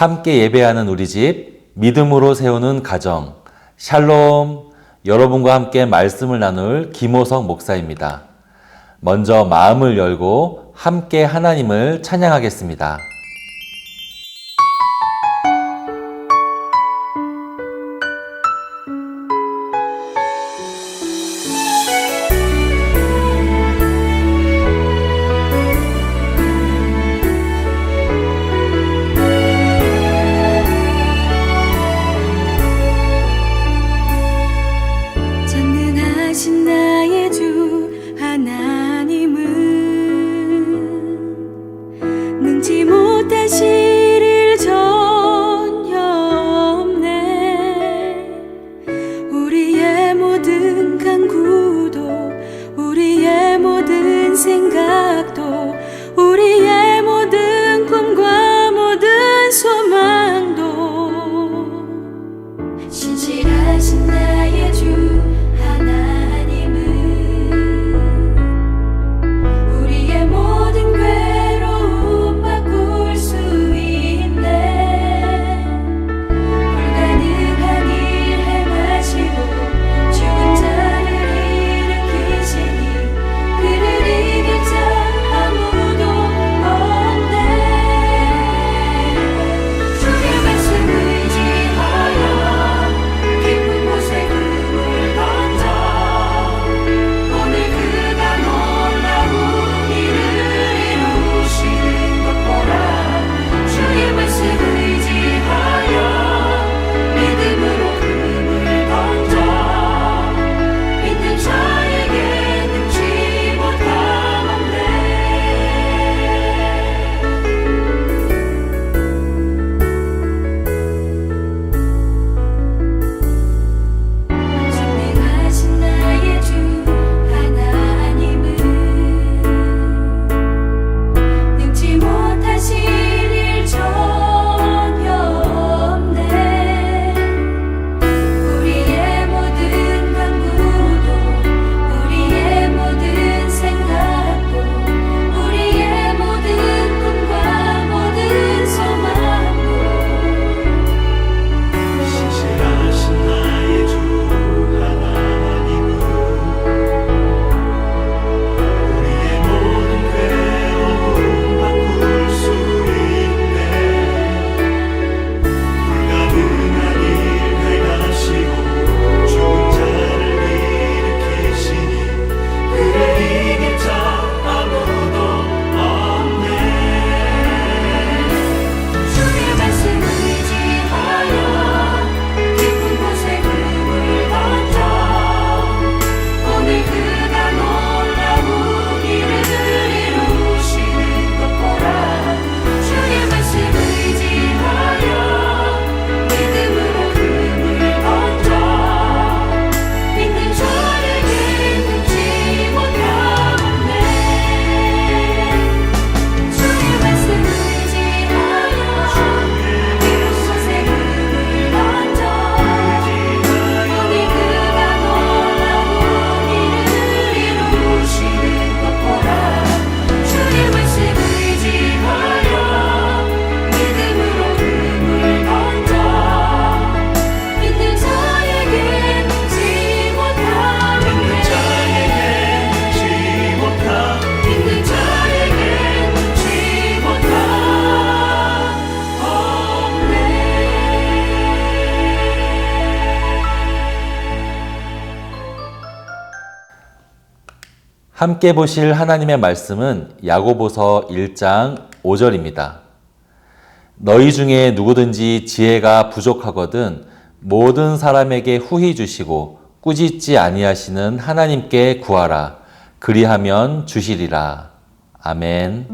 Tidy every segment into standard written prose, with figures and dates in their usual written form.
함께 예배하는 우리 집, 믿음으로 세우는 가정, 샬롬. 여러분과 함께 말씀을 나눌 김호석 목사입니다. 먼저 마음을 열고 함께 하나님을 찬양하겠습니다. 전능하신 나의 주 하나님은 능지 못하실 일 전혀 없네. 우리의 모든 간구도 우리의 모든 생각도 우리의 모든 꿈과 모든 소망도 신실하신 나의 주 하나님은 우리의 모든 괴로움 바꿀 수 있네. 불가능한 일 행하시고 죽은 자를 일으키시니 그를 이길 자 아무도 없네. 주의 말씀 의지하여 깊은 곳에 금을 던져 오늘 그가 놀라운 일을 이루시는 것 보라. 주의 말씀 의지하여 믿음으로 금을 던져 믿는 자에게 능치 못함 없네. 전능하신 나의 주 하나님은 능지 못하실 일 전혀 없네. 우리의 모든 간구도 우리의 모든 생각도 우리의 모든 꿈과 모든 소망도 신실하신 나의 주 하나님은 우리의 모든 괴로움 바꿀 수 있네. 불가능한 일 행하시고 죽은 자를 일으키시니 그를 이길 자 아무도 없네. 주의 말씀 의지하여 깊은 곳에 금을 던져 오늘 그가 놀라운 일을 이루시는 것 보라. 주의 말씀 의지하여 믿음으로 금을 던져 믿는 자에게 능치 못함 없네. 주의 말씀 의지하여 깊은 곳에 금을 던져 오늘 그가 놀라운 일을 이루시는 것 보라. 주의 말씀 의지하여 믿음으로 금을 던져 믿는 자에게 능치 못함 없네. 믿는 자에게 능치 못함 없네. 함께 보실 하나님의 말씀은 야고보서 1장 5절입니다. 너희 중에 누구든지 지혜가 부족하거든 모든 사람에게 후히 주시고 꾸짖지 아니하시는 하나님께 구하라. 그리하면 주시리라. 아멘.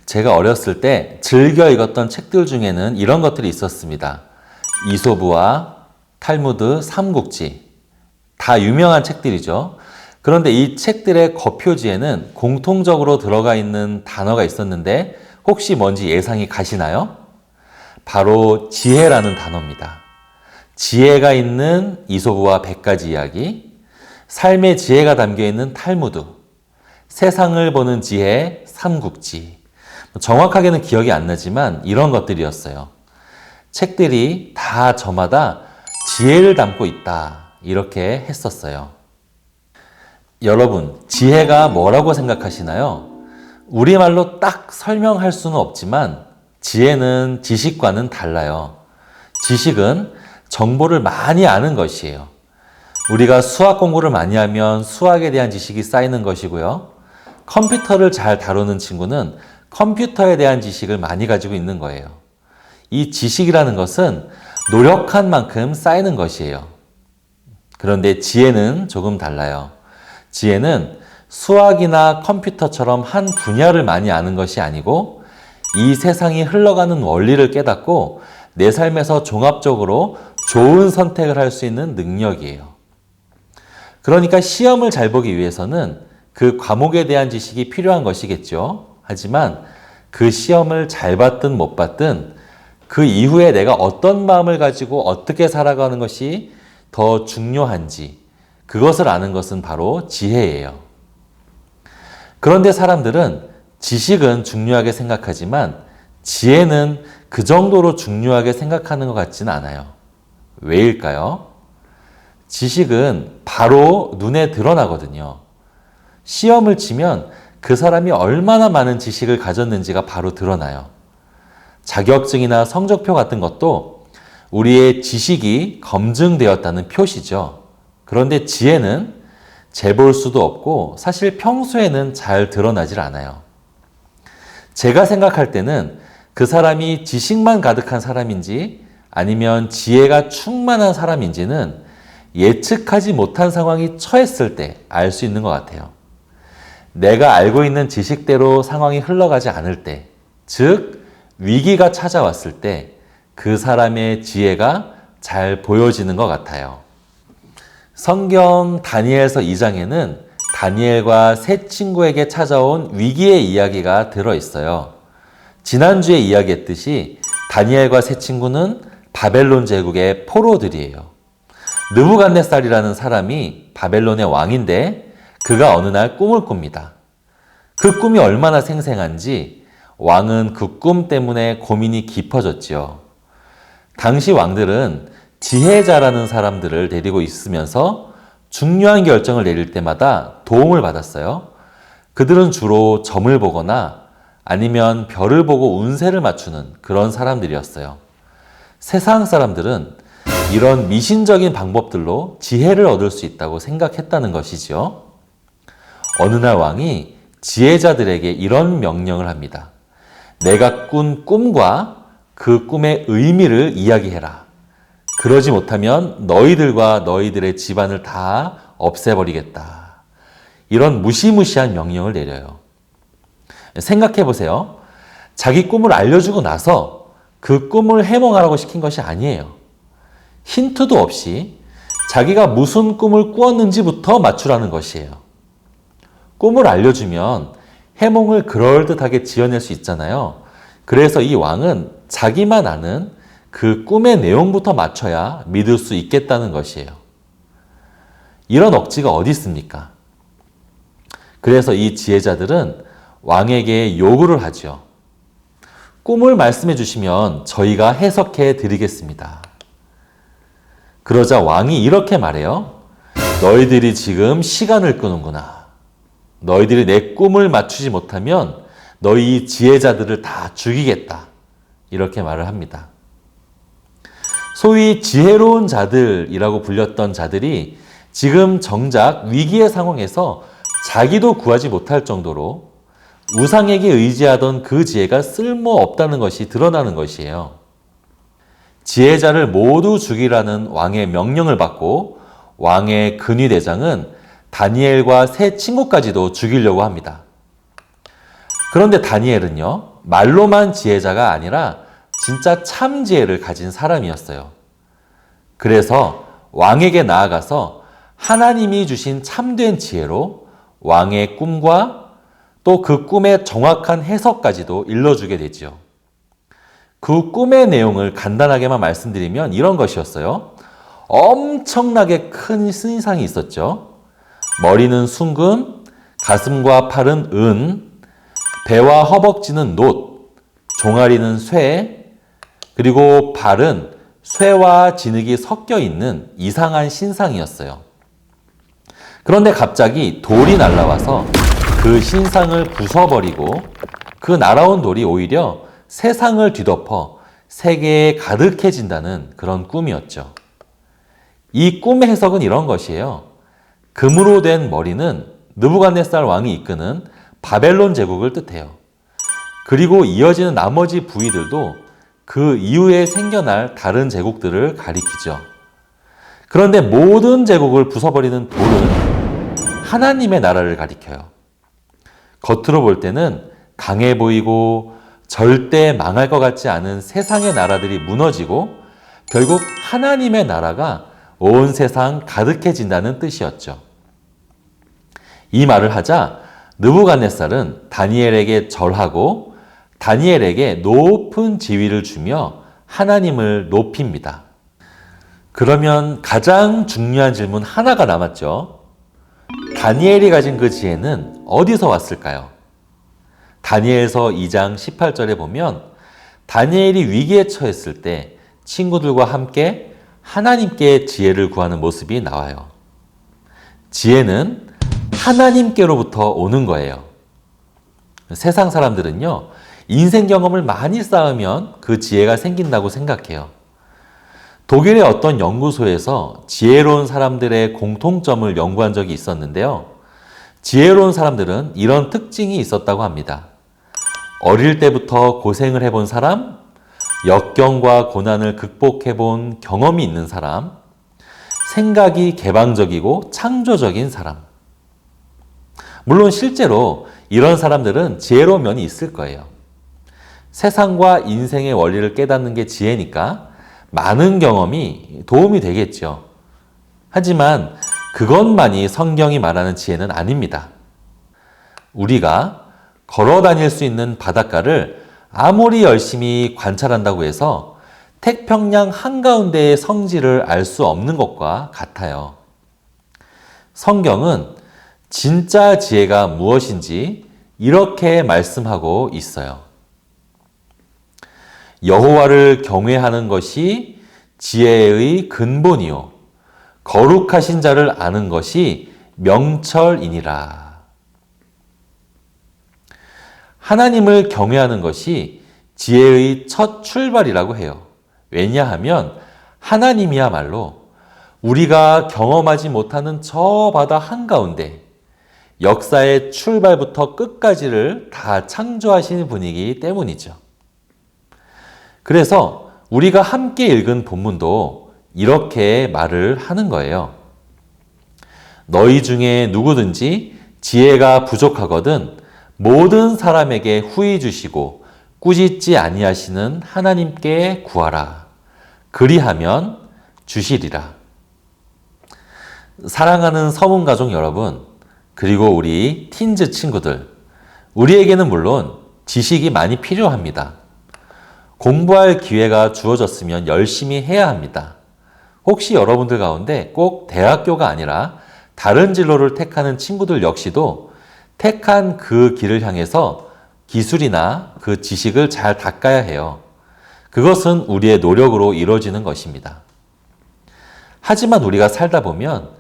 제가 어렸을 때 즐겨 읽었던 책들 중에는 이런 것들이 있었습니다. 이소부와 탈무드, 삼국지. 다 유명한 책들이죠. 그런데 이 책들의 겉표지에는 공통적으로 들어가 있는 단어가 있었는데 혹시 뭔지 예상이 가시나요? 바로 지혜라는 단어입니다. 지혜가 있는 이소부와 100가지 이야기, 삶의 지혜가 담겨있는 탈무드, 세상을 보는 지혜, 삼국지. 정확하게는 기억이 안 나지만 이런 것들이었어요. 책들이 다 저마다 지혜를 담고 있다. 이렇게 했었어요. 여러분, 지혜가 뭐라고 생각하시나요? 우리말로 딱 설명할 수는 없지만 지혜는 지식과는 달라요. 지식은 정보를 많이 아는 것이에요. 우리가 수학 공부를 많이 하면 수학에 대한 지식이 쌓이는 것이고요. 컴퓨터를 잘 다루는 친구는 컴퓨터에 대한 지식을 많이 가지고 있는 거예요. 이 지식이라는 것은 노력한 만큼 쌓이는 것이에요. 그런데 지혜는 조금 달라요. 지혜는 수학이나 컴퓨터처럼 한 분야를 많이 아는 것이 아니고 이 세상이 흘러가는 원리를 깨닫고 내 삶에서 종합적으로 좋은 선택을 할 수 있는 능력이에요. 그러니까 시험을 잘 보기 위해서는 그 과목에 대한 지식이 필요한 것이겠죠. 하지만 그 시험을 잘 봤든 못 봤든 그 이후에 내가 어떤 마음을 가지고 어떻게 살아가는 것이 더 중요한지 그것을 아는 것은 바로 지혜예요. 그런데 사람들은 지식은 중요하게 생각하지만 지혜는 그 정도로 중요하게 생각하는 것 같지는 않아요. 왜일까요? 지식은 바로 눈에 드러나거든요. 시험을 치면 그 사람이 얼마나 많은 지식을 가졌는지가 바로 드러나요. 자격증이나 성적표 같은 것도 우리의 지식이 검증되었다는 표시죠. 그런데 지혜는 재볼 수도 없고 사실 평소에는 잘 드러나질 않아요. 제가 생각할 때는 그 사람이 지식만 가득한 사람인지 아니면 지혜가 충만한 사람인지는 예측하지 못한 상황이 처했을 때 알 수 있는 것 같아요. 내가 알고 있는 지식대로 상황이 흘러가지 않을 때, 즉 위기가 찾아왔을 때 그 사람의 지혜가 잘 보여지는 것 같아요. 성경 다니엘서 2장에는 다니엘과 세 친구에게 찾아온 위기의 이야기가 들어있어요. 지난주에 이야기했듯이 다니엘과 세 친구는 바벨론 제국의 포로들이에요. 느부갓네살이라는 사람이 바벨론의 왕인데 그가 어느 날 꿈을 꿉니다. 그 꿈이 얼마나 생생한지 왕은 그 꿈 때문에 고민이 깊어졌지요. 당시 왕들은 지혜자라는 사람들을 데리고 있으면서 중요한 결정을 내릴 때마다 도움을 받았어요. 그들은 주로 점을 보거나 아니면 별을 보고 운세를 맞추는 그런 사람들이었어요. 세상 사람들은 이런 미신적인 방법들로 지혜를 얻을 수 있다고 생각했다는 것이죠. 어느 날 왕이 지혜자들에게 이런 명령을 합니다. 내가 꾼 꿈과 그 꿈의 의미를 이야기해라. 그러지 못하면 너희들과 너희들의 집안을 다 없애버리겠다. 이런 무시무시한 명령을 내려요. 생각해 보세요. 자기 꿈을 알려주고 나서 그 꿈을 해몽하라고 시킨 것이 아니에요. 힌트도 없이 자기가 무슨 꿈을 꾸었는지부터 맞추라는 것이에요. 꿈을 알려주면 해몽을 그럴듯하게 지어낼 수 있잖아요. 그래서 이 왕은 자기만 아는 그 꿈의 내용부터 맞춰야 믿을 수 있겠다는 것이에요. 이런 억지가 어디 있습니까? 그래서 이 지혜자들은 왕에게 요구를 하죠. 꿈을 말씀해 주시면 저희가 해석해 드리겠습니다. 그러자 왕이 이렇게 말해요. 너희들이 지금 시간을 끄는구나. 너희들이 내 꿈을 맞추지 못하면 너희 지혜자들을 다 죽이겠다. 이렇게 말을 합니다. 소위 지혜로운 자들이라고 불렸던 자들이 지금 정작 위기의 상황에서 자기도 구하지 못할 정도로 우상에게 의지하던 그 지혜가 쓸모없다는 것이 드러나는 것이에요. 지혜자를 모두 죽이라는 왕의 명령을 받고 왕의 근위대장은 다니엘과 세 친구까지도 죽이려고 합니다. 그런데 다니엘은요, 말로만 지혜자가 아니라 진짜 참 지혜를 가진 사람이었어요. 그래서 왕에게 나아가서 하나님이 주신 참된 지혜로 왕의 꿈과 또 그 꿈의 정확한 해석까지도 일러주게 되지요. 그 꿈의 내용을 간단하게만 말씀드리면 이런 것이었어요. 엄청나게 큰 신상이 있었죠. 머리는 숭금, 가슴과 팔은 은, 배와 허벅지는 놋, 종아리는 쇠, 그리고 발은 쇠와 진흙이 섞여 있는 이상한 신상이었어요. 그런데 갑자기 돌이 날아와서 그 신상을 부숴버리고 그 날아온 돌이 오히려 세상을 뒤덮어 세계에 가득해진다는 그런 꿈이었죠. 이 꿈의 해석은 이런 것이에요. 금으로 된 머리는 느부갓네살 왕이 이끄는 바벨론 제국을 뜻해요. 그리고 이어지는 나머지 부위들도 그 이후에 생겨날 다른 제국들을 가리키죠. 그런데 모든 제국을 부숴버리는 돌은 하나님의 나라를 가리켜요. 겉으로 볼 때는 강해 보이고 절대 망할 것 같지 않은 세상의 나라들이 무너지고 결국 하나님의 나라가 온 세상 가득해진다는 뜻이었죠. 이 말을 하자 느부갓네살은 다니엘에게 절하고 다니엘에게 높은 지위를 주며 하나님을 높입니다. 그러면 가장 중요한 질문 하나가 남았죠. 다니엘이 가진 그 지혜는 어디서 왔을까요? 다니엘서 2장 18절에 보면 다니엘이 위기에 처했을 때 친구들과 함께 하나님께 지혜를 구하는 모습이 나와요. 지혜는 하나님께로부터 오는 거예요. 세상 사람들은요, 인생 경험을 많이 쌓으면 그 지혜가 생긴다고 생각해요. 독일의 어떤 연구소에서 지혜로운 사람들의 공통점을 연구한 적이 있었는데요. 지혜로운 사람들은 이런 특징이 있었다고 합니다. 어릴 때부터 고생을 해본 사람, 역경과 고난을 극복해본 경험이 있는 사람, 생각이 개방적이고 창조적인 사람. 물론 실제로 이런 사람들은 지혜로운 면이 있을 거예요. 세상과 인생의 원리를 깨닫는 게 지혜니까 많은 경험이 도움이 되겠죠. 하지만 그것만이 성경이 말하는 지혜는 아닙니다. 우리가 걸어 다닐 수 있는 바닷가를 아무리 열심히 관찰한다고 해서 태평양 한가운데의 성질을 알 수 없는 것과 같아요. 성경은 진짜 지혜가 무엇인지 이렇게 말씀하고 있어요. 여호와를 경외하는 것이 지혜의 근본이요 거룩하신 자를 아는 것이 명철이니라. 하나님을 경외하는 것이 지혜의 첫 출발이라고 해요. 왜냐하면 하나님이야말로 우리가 경험하지 못하는 저 바다 한가운데 역사의 출발부터 끝까지를 다 창조하신 분이기 때문이죠. 그래서 우리가 함께 읽은 본문도 이렇게 말을 하는 거예요. 너희 중에 누구든지 지혜가 부족하거든 모든 사람에게 후히 주시고 꾸짖지 아니하시는 하나님께 구하라. 그리하면 주시리라. 사랑하는 서문 가족 여러분, 그리고 우리 틴즈 친구들, 우리에게는 물론 지식이 많이 필요합니다. 공부할 기회가 주어졌으면 열심히 해야 합니다. 혹시 여러분들 가운데 꼭 대학교가 아니라 다른 진로를 택하는 친구들 역시도 택한 그 길을 향해서 기술이나 그 지식을 잘 닦아야 해요. 그것은 우리의 노력으로 이루어지는 것입니다. 하지만 우리가 살다 보면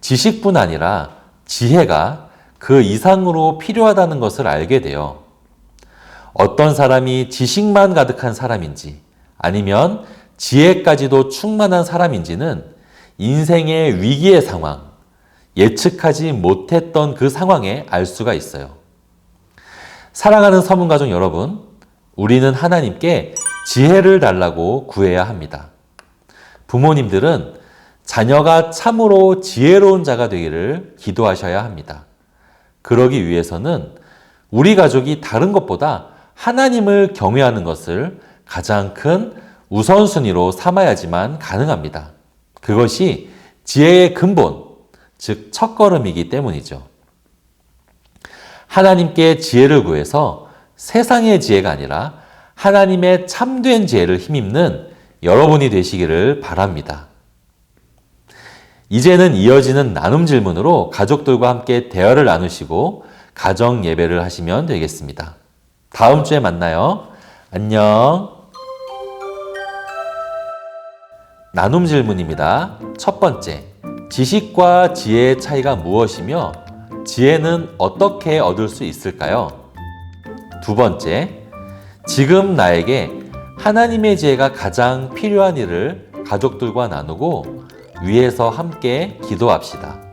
지식뿐 아니라 지혜가 그 이상으로 필요하다는 것을 알게 돼요. 어떤 사람이 지식만 가득한 사람인지 아니면 지혜까지도 충만한 사람인지는 인생의 위기의 상황, 예측하지 못했던 그 상황에 알 수가 있어요. 사랑하는 서문가족 여러분, 우리는 하나님께 지혜를 달라고 구해야 합니다. 부모님들은 자녀가 참으로 지혜로운 자가 되기를 기도하셔야 합니다. 그러기 위해서는 우리 가족이 다른 것보다 하나님을 경외하는 것을 가장 큰 우선순위로 삼아야지만 가능합니다. 그것이 지혜의 근본, 즉 첫걸음이기 때문이죠. 하나님께 지혜를 구해서 세상의 지혜가 아니라 하나님의 참된 지혜를 힘입는 여러분이 되시기를 바랍니다. 이제는 이어지는 나눔 질문으로 가족들과 함께 대화를 나누시고 가정 예배를 하시면 되겠습니다. 다음 주에 만나요. 안녕. 나눔 질문입니다. 첫 번째, 지식과 지혜의 차이가 무엇이며 지혜는 어떻게 얻을 수 있을까요? 두 번째, 지금 나에게 하나님의 지혜가 가장 필요한 일을 가족들과 나누고 위에서 함께 기도합시다.